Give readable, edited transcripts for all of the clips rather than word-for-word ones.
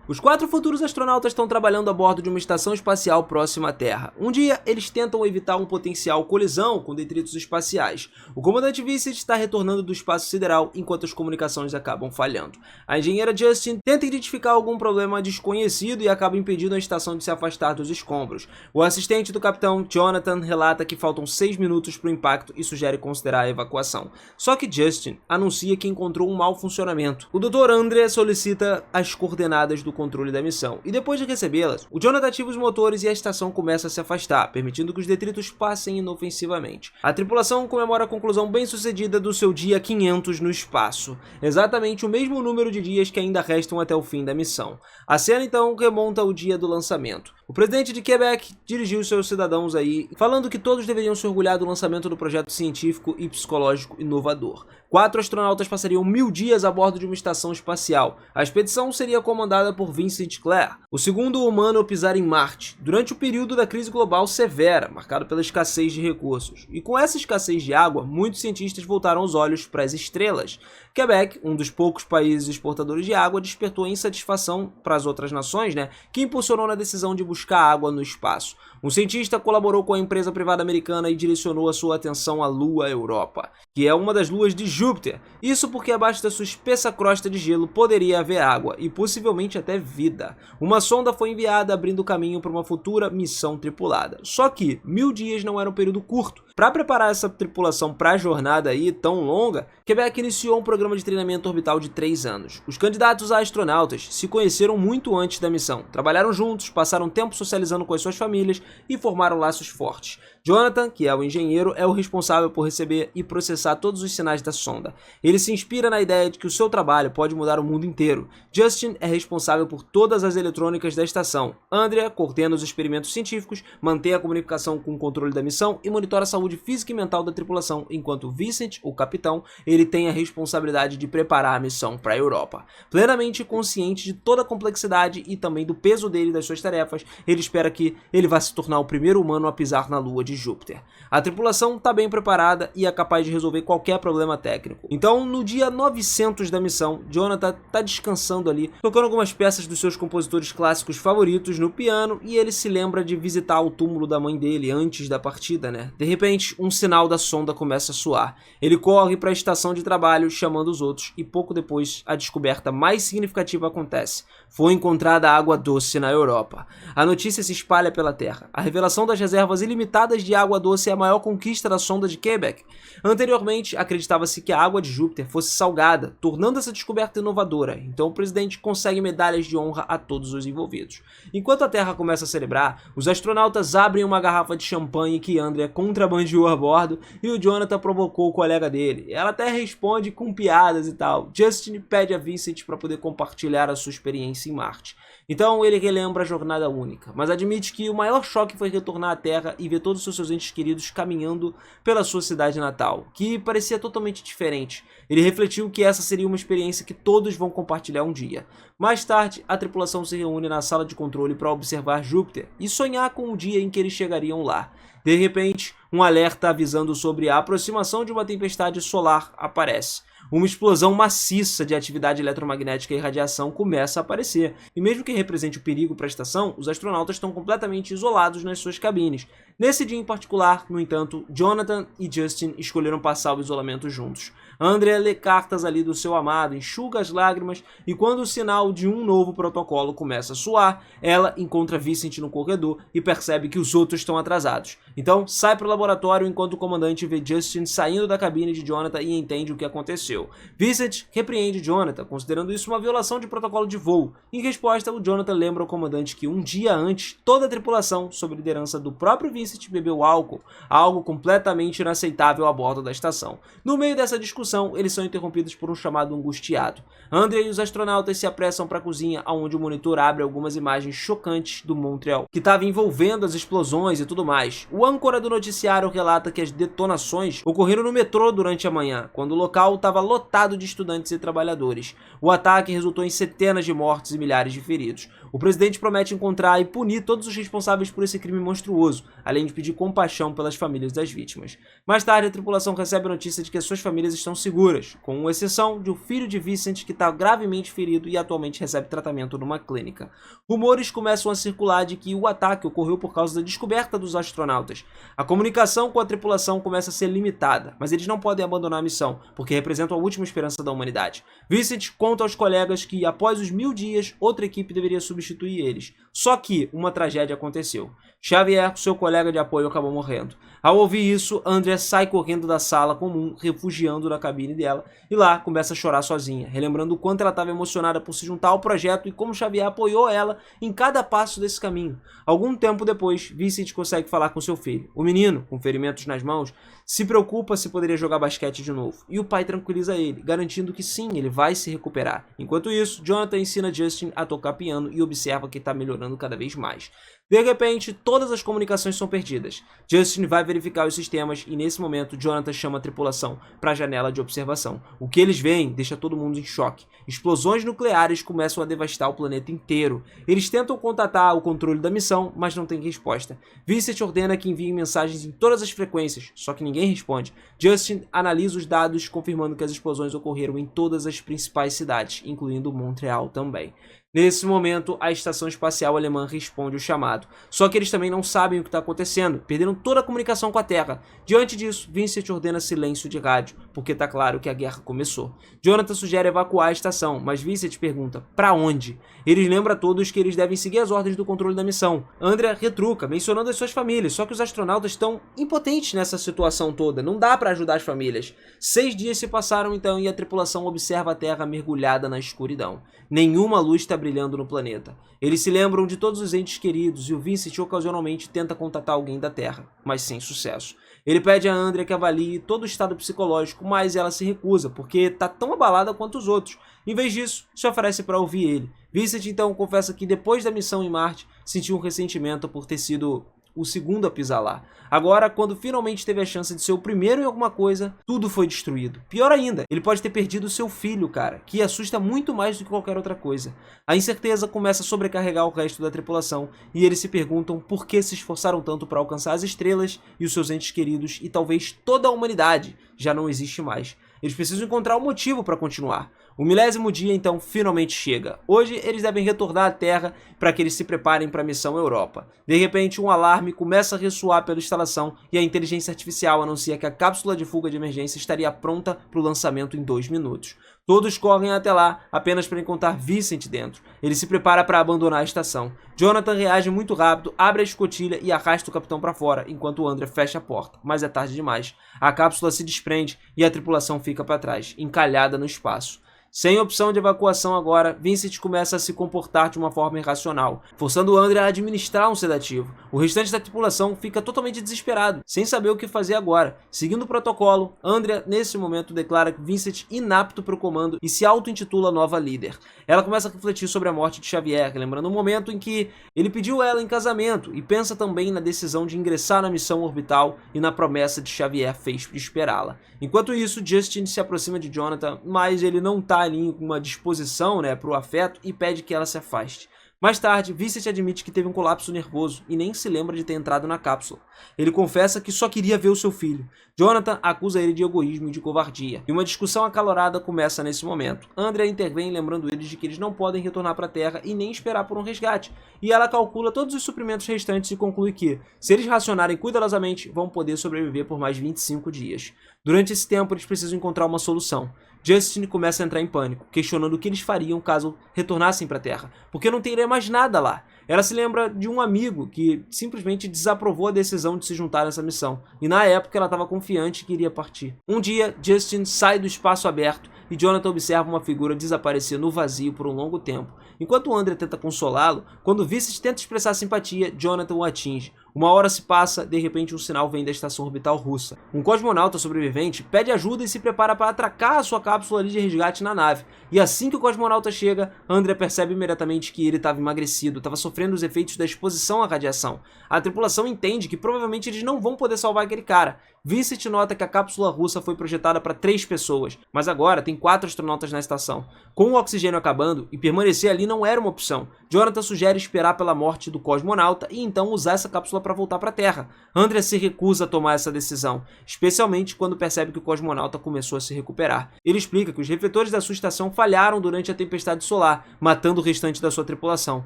Os 4 futuros astronautas estão trabalhando a bordo de uma estação espacial próxima à Terra. Um dia, eles tentam evitar uma potencial colisão com detritos espaciais. O comandante Vincent está retornando do espaço sideral enquanto as comunicações acabam falhando. A engenheira Justin tenta identificar algum problema desconhecido e acaba impedindo a estação de se afastar dos escombros. O assistente do capitão, Jonathan, relata que faltam 6 minutos para o impacto e sugere considerar a evacuação. Só que Justin anuncia que encontrou um mau funcionamento. O Dr. Andrea solicita as coordenadas do controle da missão, e depois de recebê-las, o Jonathan ativa os motores e a estação começa a se afastar, permitindo que os detritos passem inofensivamente. A tripulação comemora a conclusão bem-sucedida do seu dia 500 no espaço, exatamente o mesmo número de dias que ainda restam até o fim da missão. A cena então remonta ao dia do lançamento. O presidente de Quebec dirigiu seus cidadãos aí, falando que todos deveriam se orgulhar do lançamento do projeto científico e psicológico inovador. 4 astronautas passariam 1000 dias a bordo de uma estação espacial. A expedição seria comandada por Vincent Clare, o segundo humano a pisar em Marte, durante o período da crise global severa, marcado pela escassez de recursos. E com essa escassez de água, muitos cientistas voltaram os olhos para as estrelas. Quebec, um dos poucos países exportadores de água, despertou insatisfação para as outras nações, que impulsionou na decisão de buscar água no espaço. Um cientista colaborou com a empresa privada americana e direcionou a sua atenção à Lua Europa, que é uma das luas de Júpiter. Isso porque abaixo da sua espessa crosta de gelo poderia haver água e possivelmente até vida. Uma sonda foi enviada abrindo caminho para uma futura missão tripulada. Só que 1000 dias não era um período curto. Para preparar essa tripulação para a jornada aí tão longa, Quebec iniciou um programa de treinamento orbital de 3 anos. Os candidatos a astronautas se conheceram muito antes da missão, trabalharam juntos, passaram tempo socializando com as suas famílias e formaram laços fortes. Jonathan, que é o engenheiro, é o responsável por receber e processar todos os sinais da sonda. Ele se inspira na ideia de que o seu trabalho pode mudar o mundo inteiro. Justin é responsável por todas as eletrônicas da estação. Andrea coordena os experimentos científicos, mantém a comunicação com o controle da missão e monitora a saúde física e mental da tripulação, enquanto Vincent, o capitão, ele tem a responsabilidade de preparar a missão para a Europa. Plenamente consciente de toda a complexidade e também do peso dele e das suas tarefas, ele espera que ele vá se tornar o primeiro humano a pisar na Lua de Júpiter. A tripulação está bem preparada e é capaz de resolver qualquer problema técnico. Então, no dia 900 da missão, Jonathan está descansando ali, tocando algumas peças dos seus compositores clássicos favoritos no piano, e ele se lembra de visitar o túmulo da mãe dele antes da partida, De repente, um sinal da sonda começa a soar. Ele corre para a estação de trabalho, chamando os outros, e pouco depois, a descoberta mais significativa acontece. Foi encontrada água doce na Europa. A notícia se espalha pela Terra. A revelação das reservas ilimitadas de água doce é a maior conquista da sonda de Quebec. Anteriormente, acreditava-se que a água de Júpiter fosse salgada, tornando essa descoberta inovadora. Então o presidente consegue medalhas de honra a todos os envolvidos. Enquanto a Terra começa a celebrar, os astronautas abrem uma garrafa de champanhe que Andrea contrabandeou a bordo e o Jonathan provocou o colega dele. Ela até responde com piadas e tal. Justin pede a Vincent para poder compartilhar a sua experiência em Marte. Então ele relembra a jornada única, mas admite que o maior choque foi retornar à Terra e ver todos os seus entes queridos caminhando pela sua cidade natal, que parecia totalmente diferente. Ele refletiu que essa seria uma experiência que todos vão compartilhar um dia. Mais tarde, a tripulação se reúne na sala de controle para observar Júpiter e sonhar com o dia em que eles chegariam lá. De repente, um alerta avisando sobre a aproximação de uma tempestade solar aparece. Uma explosão maciça de atividade eletromagnética e radiação começa a aparecer, e mesmo que represente o perigo para a estação, os astronautas estão completamente isolados nas suas cabines. Nesse dia em particular, no entanto, Jonathan e Justin escolheram passar o isolamento juntos. Andrea lê cartas ali do seu amado, enxuga as lágrimas, e quando o sinal de um novo protocolo começa a soar, ela encontra Vincent no corredor e percebe que os outros estão atrasados. Então sai para o laboratório enquanto o comandante vê Justin saindo da cabine de Jonathan e entende o que aconteceu. Vincent repreende Jonathan, considerando isso uma violação de protocolo de voo. Em resposta, o Jonathan lembra ao comandante que um dia antes, toda a tripulação, sob liderança do próprio Vincent, bebeu álcool, algo completamente inaceitável a bordo da estação. No meio dessa discussão, eles são interrompidos por um chamado angustiado. Andrea e os astronautas se apressam para a cozinha, onde o monitor abre algumas imagens chocantes do Montreal, que estava envolvendo as explosões e tudo mais. O âncora do noticiário relata que as detonações ocorreram no metrô durante a manhã, quando o local estava lotado de estudantes e trabalhadores. O ataque resultou em centenas de mortes e milhares de feridos. O presidente promete encontrar e punir todos os responsáveis por esse crime monstruoso. além de pedir compaixão pelas famílias das vítimas. Mais tarde, a tripulação recebe a notícia de que suas famílias estão seguras, com exceção de o filho de Vincent, que está gravemente ferido e atualmente recebe tratamento numa clínica. Rumores começam a circular de que o ataque ocorreu por causa da descoberta dos astronautas. A comunicação com a tripulação começa a ser limitada, mas eles não podem abandonar a missão, porque representam a última esperança da humanidade. Vincent conta aos colegas que, após os 1000 dias, outra equipe deveria substituir eles. Só que uma tragédia aconteceu. Xavier, seu colega de apoio, acabou morrendo. Ao ouvir isso, Andrea sai correndo da sala comum, refugiando na cabine dela, e lá começa a chorar sozinha, relembrando o quanto ela estava emocionada por se juntar ao projeto e como Xavier apoiou ela em cada passo desse caminho. Algum tempo depois, Vincent consegue falar com seu filho. O menino, com ferimentos nas mãos, se preocupa se poderia jogar basquete de novo, e o pai tranquiliza ele, garantindo que sim, ele vai se recuperar. Enquanto isso, Jonathan ensina Justin a tocar piano e observa que está melhorando cada vez mais. De repente, todas as comunicações são perdidas. Justin vai verificar os sistemas e nesse momento Jonathan chama a tripulação para a janela de observação. O que eles veem deixa todo mundo em choque. Explosões nucleares começam a devastar o planeta inteiro. Eles tentam contatar o controle da missão, mas não tem resposta. Vincent ordena que enviem mensagens em todas as frequências, só que ninguém responde. Justin analisa os dados, confirmando que as explosões ocorreram em todas as principais cidades, incluindo Montreal também. Nesse momento, a estação espacial alemã responde o chamado. Só que eles também não sabem o que está acontecendo, perderam toda a comunicação com a Terra. Diante disso, Vincent ordena silêncio de rádio, porque está claro que a guerra começou. Jonathan sugere evacuar a estação, mas Vincent pergunta, para onde? Eles lembram a todos que eles devem seguir as ordens do controle da missão. Andrea retruca, mencionando as suas famílias, só que os astronautas estão impotentes nessa situação toda, não dá para ajudar as famílias. 6 dias se passaram então e a tripulação observa a Terra mergulhada na escuridão. Nenhuma luz está brilhando no planeta. Eles se lembram de todos os entes queridos e o Vincent ocasionalmente tenta contatar alguém da Terra, mas sem sucesso. Ele pede a Andrea que avalie todo o estado psicológico, mas ela se recusa, porque está tão abalada quanto os outros. Em vez disso, se oferece para ouvir ele. Vincent então confessa que depois da missão em Marte, sentiu um ressentimento por ter sido o segundo a pisar lá. Agora, quando finalmente teve a chance de ser o primeiro em alguma coisa, tudo foi destruído. Pior ainda, ele pode ter perdido seu filho, cara, que assusta muito mais do que qualquer outra coisa. A incerteza começa a sobrecarregar o resto da tripulação, e eles se perguntam por que se esforçaram tanto para alcançar as estrelas e os seus entes queridos, e talvez toda a humanidade já não existe mais. Eles precisam encontrar um motivo para continuar. O 1000º dia, então, finalmente chega. Hoje, eles devem retornar à Terra para que eles se preparem para a missão Europa. De repente, um alarme começa a ressoar pela instalação e a inteligência artificial anuncia que a cápsula de fuga de emergência estaria pronta para o lançamento em 2 minutos. Todos correm até lá, apenas para encontrar Vincent dentro. Ele se prepara para abandonar a estação. Jonathan reage muito rápido, abre a escotilha e arrasta o capitão para fora, enquanto Andrea fecha a porta. Mas é tarde demais. A cápsula se desprende e a tripulação fica para trás, encalhada no espaço. Sem opção de evacuação agora, Vincent começa a se comportar de uma forma irracional, forçando Andrea a administrar um sedativo. O restante da tripulação fica totalmente desesperado, sem saber o que fazer agora. Seguindo o protocolo, Andrea, nesse momento, declara Vincent inapto para o comando e se auto-intitula nova líder. Ela começa a refletir sobre a morte de Xavier, lembrando o momento em que ele pediu ela em casamento, e pensa também na decisão de ingressar na missão orbital e na promessa de Xavier fez de esperá-la. Enquanto isso, Justin se aproxima de Jonathan, mas ele não está ali com uma disposição, para o afeto e pede que ela se afaste. Mais tarde, Vincent admite que teve um colapso nervoso e nem se lembra de ter entrado na cápsula. Ele confessa que só queria ver o seu filho. Jonathan acusa ele de egoísmo e de covardia, e uma discussão acalorada começa nesse momento. Andrea intervém lembrando eles de que eles não podem retornar para a Terra e nem esperar por um resgate, e ela calcula todos os suprimentos restantes e conclui que, se eles racionarem cuidadosamente, vão poder sobreviver por mais 25 dias. Durante esse tempo, eles precisam encontrar uma solução. Justin começa a entrar em pânico, questionando o que eles fariam caso retornassem para a Terra, porque não teria mais nada lá. Ela se lembra de um amigo que simplesmente desaprovou a decisão de se juntar nessa missão, e na época ela estava confiante que iria partir. Um dia, Justin sai do espaço aberto e Jonathan observa uma figura desaparecer no vazio por um longo tempo. Enquanto Andrea tenta consolá-lo, quando Vincent tenta expressar simpatia, Jonathan o atinge. Uma hora se passa, de repente um sinal vem da estação orbital russa. Um cosmonauta sobrevivente pede ajuda e se prepara para atracar a sua cápsula ali de resgate na nave. E assim que o cosmonauta chega, Andrea percebe imediatamente que ele estava emagrecido, estava sofrendo os efeitos da exposição à radiação. A tripulação entende que provavelmente eles não vão poder salvar aquele cara. Vincent nota que a cápsula russa foi projetada para 3 pessoas, mas agora tem 4 astronautas na estação. Com o oxigênio acabando, e permanecer ali não era uma opção, Jonathan sugere esperar pela morte do cosmonauta e então usar essa cápsula para voltar para a Terra. Andrea se recusa a tomar essa decisão, especialmente quando percebe que o cosmonauta começou a se recuperar. Ele explica que os refletores da sua estação falharam durante a tempestade solar, matando o restante da sua tripulação.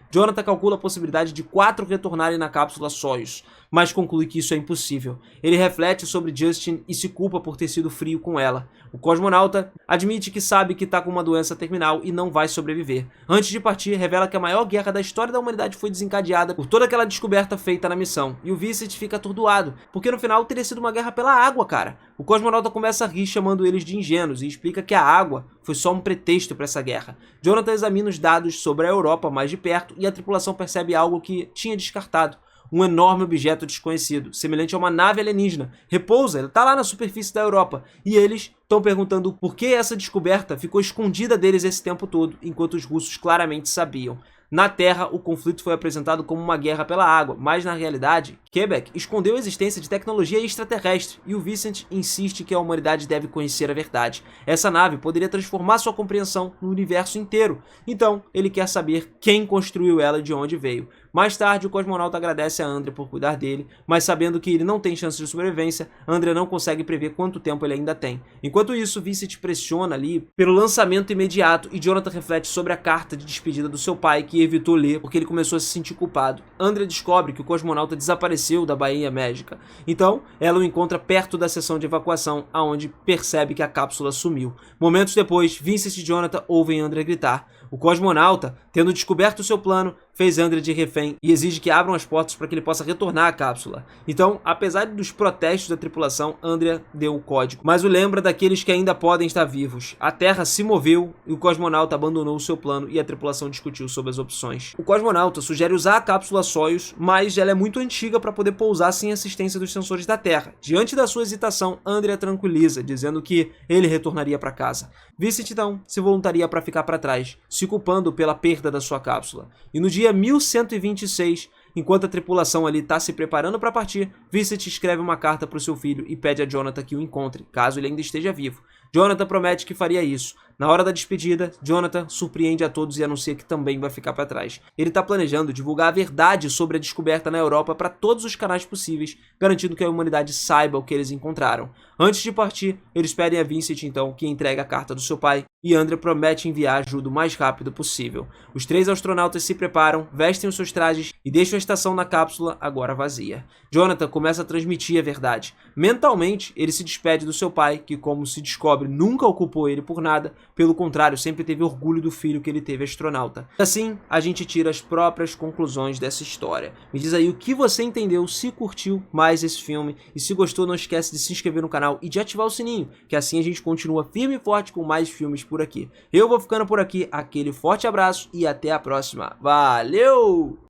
Jonathan calcula a possibilidade de 4 retornarem na cápsula Soyuz, mas conclui que isso é impossível. Ele reflete sobre Justin e se culpa por ter sido frio com ela. O cosmonauta admite que sabe que está com uma doença terminal e não vai sobreviver. Antes de partir, revela que a maior guerra da história da humanidade foi desencadeada por toda aquela descoberta feita na missão. E o Vincent fica atordoado, porque no final teria sido uma guerra pela água, cara. O cosmonauta começa a rir chamando eles de ingênuos e explica que a água foi só um pretexto para essa guerra. Jonathan examina os dados sobre a Europa mais de perto e a tripulação percebe algo que tinha descartado. Um enorme objeto desconhecido, semelhante a uma nave alienígena. Repousa, ele está lá na superfície da Europa. E eles estão perguntando por que essa descoberta ficou escondida deles esse tempo todo, enquanto os russos claramente sabiam. Na Terra, o conflito foi apresentado como uma guerra pela água, mas na realidade, Quebec escondeu a existência de tecnologia extraterrestre e o Vincent insiste que a humanidade deve conhecer a verdade. Essa nave poderia transformar sua compreensão no universo inteiro, então ele quer saber quem construiu ela e de onde veio. Mais tarde, o cosmonauta agradece a Andrea por cuidar dele, mas sabendo que ele não tem chance de sobrevivência, Andrea não consegue prever quanto tempo ele ainda tem. Enquanto isso, Vincent pressiona ali pelo lançamento imediato e Jonathan reflete sobre a carta de despedida do seu pai que evitou ler porque ele começou a se sentir culpado. Andrea descobre que o cosmonauta desapareceu da Baía Mágica, então ela o encontra perto da seção de evacuação, aonde percebe que a cápsula sumiu. Momentos depois, Vincent e Jonathan ouvem Andrea gritar. O cosmonauta, tendo descoberto seu plano, fez Andrea de refém e exige que abram as portas para que ele possa retornar à cápsula. Então, apesar dos protestos da tripulação, Andrea deu o código, mas o lembra daqueles que ainda podem estar vivos. A Terra se moveu e o cosmonauta abandonou o seu plano e a tripulação discutiu sobre as opções. O cosmonauta sugere usar a cápsula Soyuz, mas ela é muito antiga para poder pousar sem assistência dos sensores da Terra. Diante da sua hesitação, Andrea tranquiliza, dizendo que ele retornaria para casa. Vincent então se voluntaria para ficar para trás, se culpando pela perda da sua cápsula. E no dia 1126, enquanto a tripulação ali está se preparando para partir, Vincent escreve uma carta para o seu filho e pede a Jonathan que o encontre, caso ele ainda esteja vivo. Jonathan promete que faria isso. Na hora da despedida, Jonathan surpreende a todos e anuncia que também vai ficar para trás. Ele está planejando divulgar a verdade sobre a descoberta na Europa para todos os canais possíveis, garantindo que a humanidade saiba o que eles encontraram. Antes de partir, eles pedem a Vincent então que entregue a carta do seu pai e Andrea promete enviar ajuda o mais rápido possível. Os 3 astronautas se preparam, vestem os seus trajes e deixam a estação na cápsula agora vazia. Jonathan começa a transmitir a verdade. Mentalmente, ele se despede do seu pai, que, como se descobre, nunca ocupou ele por nada, pelo contrário, sempre teve orgulho do filho que ele teve astronauta. Assim, a gente tira as próprias conclusões dessa história. Me diz aí o que você entendeu, se curtiu mais esse filme, e se gostou, não esquece de se inscrever no canal e de ativar o sininho, que assim a gente continua firme e forte com mais filmes por aqui. Eu vou ficando por aqui, aquele forte abraço e até a próxima. Valeu!